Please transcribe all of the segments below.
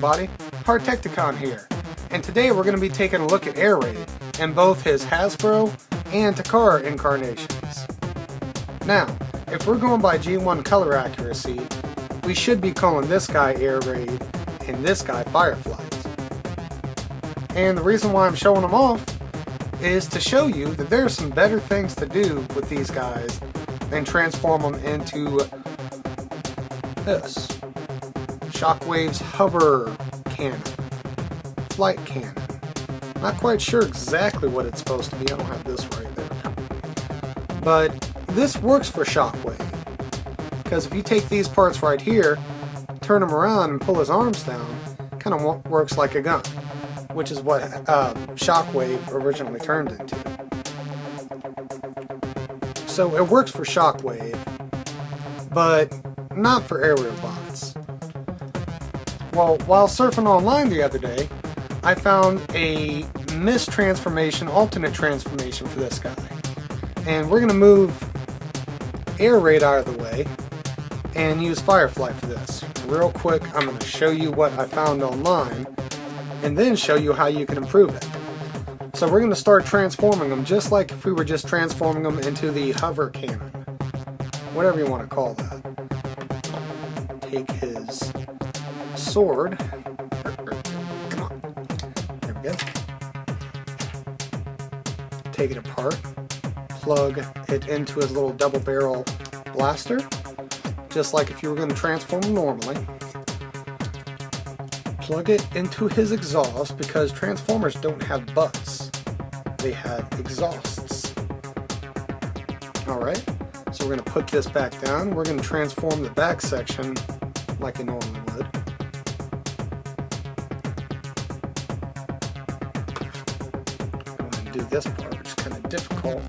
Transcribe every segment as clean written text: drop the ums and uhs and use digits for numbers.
everybody, Hardtekticon here, and today we're going to be taking a look at Air Raid in both his Hasbro and Takara incarnations. Now, if we're going by G1 color accuracy, we should be calling this guy Air Raid and this guy Fireflies. And the reason why I'm showing them off is to show you that there are some better things to do with these guys than transform them into this. Shockwave's hover cannon. Flight cannon. Not quite sure exactly what it's supposed to be. I don't have this right there. But this works for Shockwave. Because if you take these parts right here, turn them around and pull his arms down, kind of works like a gun. Which is what Shockwave originally turned into. So it works for Shockwave, but not for aerial bots. Well, while surfing online the other day, I found a mistransformation, alternate transformation for this guy. And we're going to move Air Raid out of the way and use Firefly for this. Real quick, I'm going to show you what I found online and then show you how you can improve it. So we're going to start transforming them just like if we were just transforming them into the hover cannon. Whatever you want to call that. Take his sword. Come on. There we go. Take it apart. Plug it into his little double barrel blaster. Just like if you were going to transform him normally. Plug it into his exhaust because Transformers don't have butts. They have exhausts. Alright, so we're going to put this back down. We're going to transform the back section like I normally would. I'm going to do this part, which is kind of difficult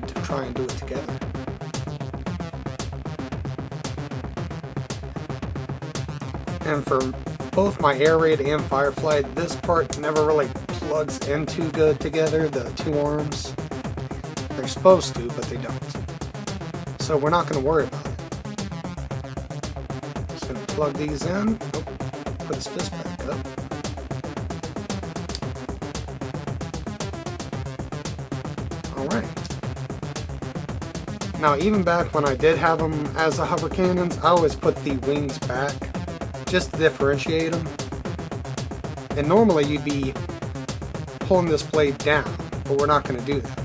to try and do it together. And for both my Air Raid and Firefly, this part never really plugs in too good together, the two arms. They're supposed to, but they don't. So we're not going to worry about it. Just going to plug these in. Oh, put his fist back up. Alright. Now, even back when I did have them as the hover cannons, I always put the wings back, just to differentiate them. And normally you'd be pulling this blade down, but we're not going to do that.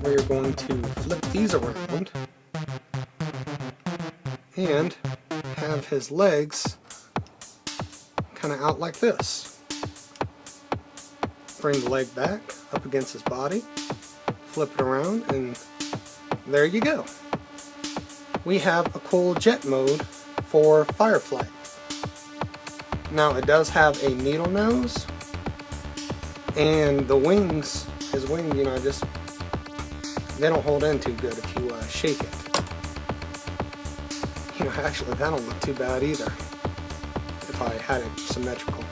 We're going to flip these around and have his legs kind of out like this. Bring the leg back up against his body, flip it around, and there you go. We have a cool jet mode for Firefly. Now it does have a needle nose, and the wings, his wing, you know, just, they don't hold in too good if you shake it. You know, actually that don't look too bad either if I had it symmetrical.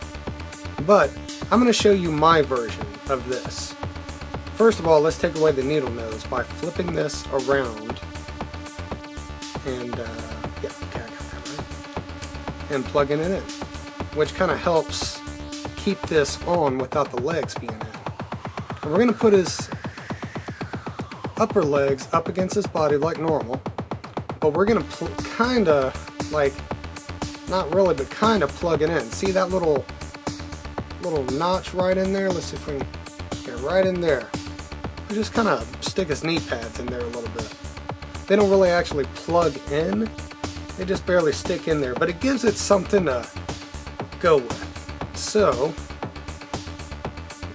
But I'm going to show you my version of this. First of all, let's take away the needle nose by flipping this around. And yeah, okay, I got that right. And plugging it in, which kind of helps keep this on without the legs being in. And we're going to put his upper legs up against his body like normal, but we're going to kind of, like, not really, but kind of plug it in. See that little notch right in there? Let's see if we can get right in there. We just kind of stick his knee pads in there a little bit. They don't really actually plug in, they just barely stick in there, but it gives it something to go with. So,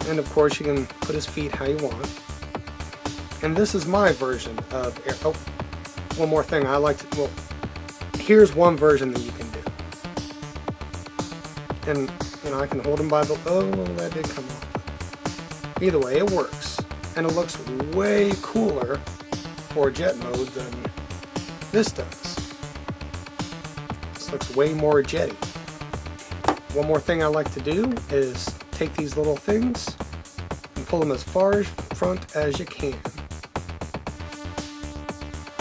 and of course you can put his feet how you want. And this is my version of Air. Oh, one more thing I like to, well, here's one version that you can do. And, you know, I can hold him by the, oh, that did come off. Either way, it works. And it looks way cooler for jet mode than this does. This looks way more jetty. One more thing I like to do is take these little things and pull them as far front as you can,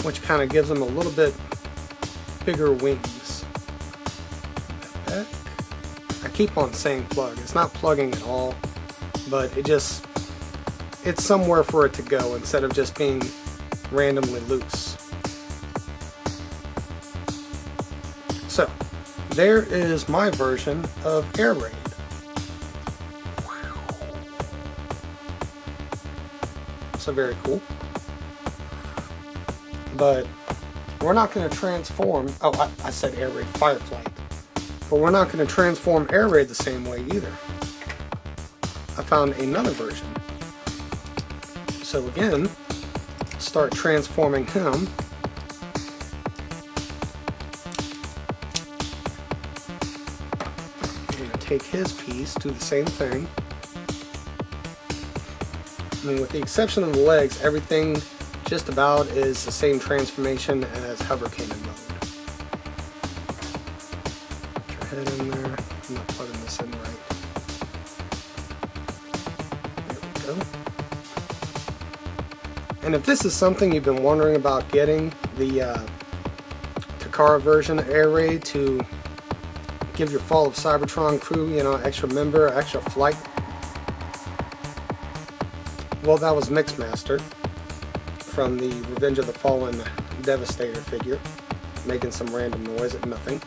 which kind of gives them a little bit bigger wings. keep on saying plug. It's not plugging at all, but it's somewhere for it to go instead of just being randomly loose. So, there is my version of Air Raid. So very cool. But we're not going to transform, oh, I said Air Raid Fireflight. But we're not going to transform Air Raid the same way either. I found another version. So again, start transforming him. I'm going to take his piece, do the same thing. I mean, with the exception of the legs, everything just about is the same transformation as hover cannon mode. Put your head in there. I'm not plugging this in right. There we go. And if this is something you've been wondering about getting, the Takara version of Air Raid to give your Fall of Cybertron crew, you know, extra member, extra flight. Well, that was Mixmaster from the Revenge of the Fallen Devastator figure, making some random noise at nothing.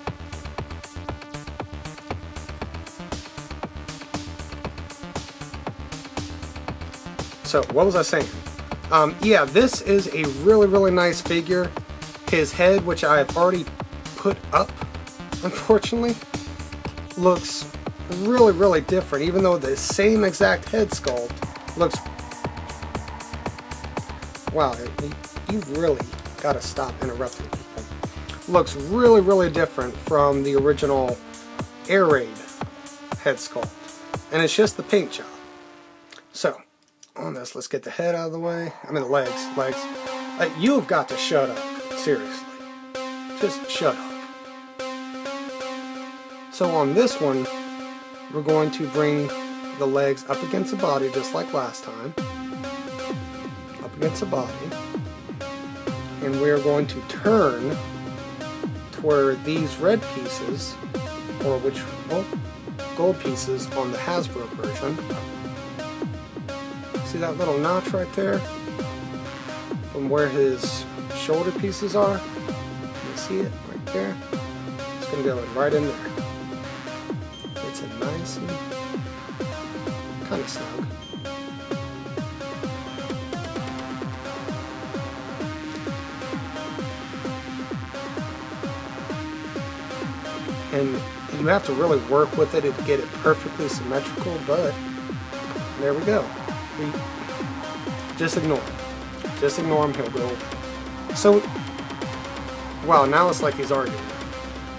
So, what was I saying? Yeah, this is a really, really nice figure. His head, which I have already put up, unfortunately, looks really, really different, even though the same exact head sculpt looks... Wow, you've really got to stop interrupting people. Looks really, really different from the original Air Raid head sculpt. And it's just the paint job. So, on this, let's get the head out of the way. I mean, the legs. You've got to shut up. Seriously. Just shut up. So on this one, we're going to bring the legs up against the body just like last time. Against the body, and we're going to turn to where these red pieces, or gold pieces on the Hasbro version. See that little notch right there? From where his shoulder pieces are? You see it right there? It's going to go right in there. It's a nice and kind of snug. And you have to really work with it to get it perfectly symmetrical, but there we go. Just ignore him. Just ignore him, he'll go away. So, wow, now it's like he's arguing.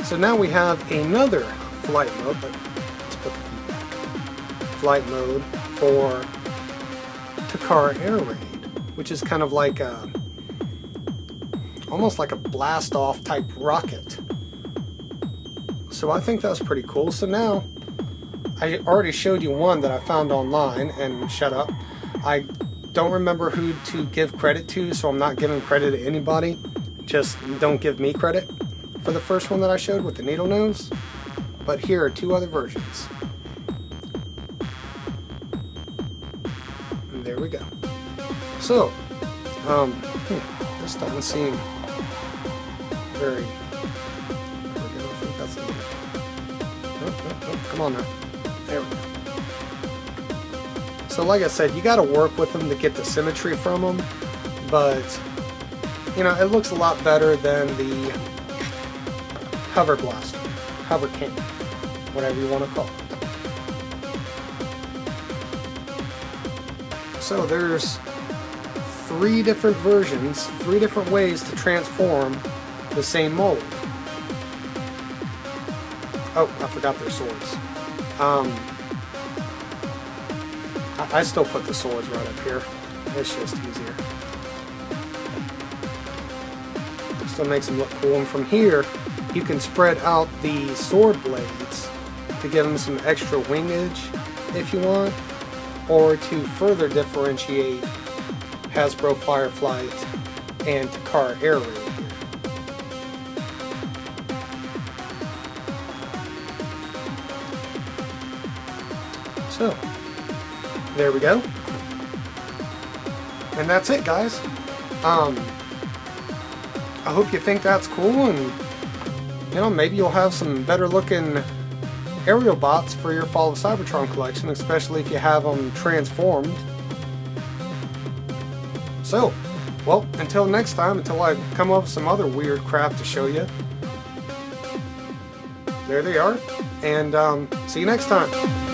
So now we have another flight mode, but let's put the feet back. Flight mode for Takara Air Raid, which is kind of like almost like a blast-off type rocket. So I think that's pretty cool. So now, I already showed you one that I found online, and shut up. I don't remember who to give credit to, so I'm not giving credit to anybody. Just don't give me credit for the first one that I showed with the needle nose. But here are two other versions. And there we go. So, this doesn't seem very... Come on now. There we go. So like I said, you got to work with them to get the symmetry from them, but you know, it looks a lot better than the hover blaster, hover cannon, whatever you want to call it. So there's 3 different versions, 3 different ways to transform the same mold. Oh, I forgot their swords. I still put the swords right up here. It's just easier. Still makes them look cool. And from here, you can spread out the sword blades to give them some extra wingage if you want, or to further differentiate Hasbro Fireflight and Takara Air Raid. So, there we go. And that's it, guys. I hope you think that's cool, and you know, maybe you'll have some better looking aerial bots for your Fall of Cybertron collection, especially if you have them transformed. So, well, until next time, until I come up with some other weird crap to show you, there they are, and see you next time.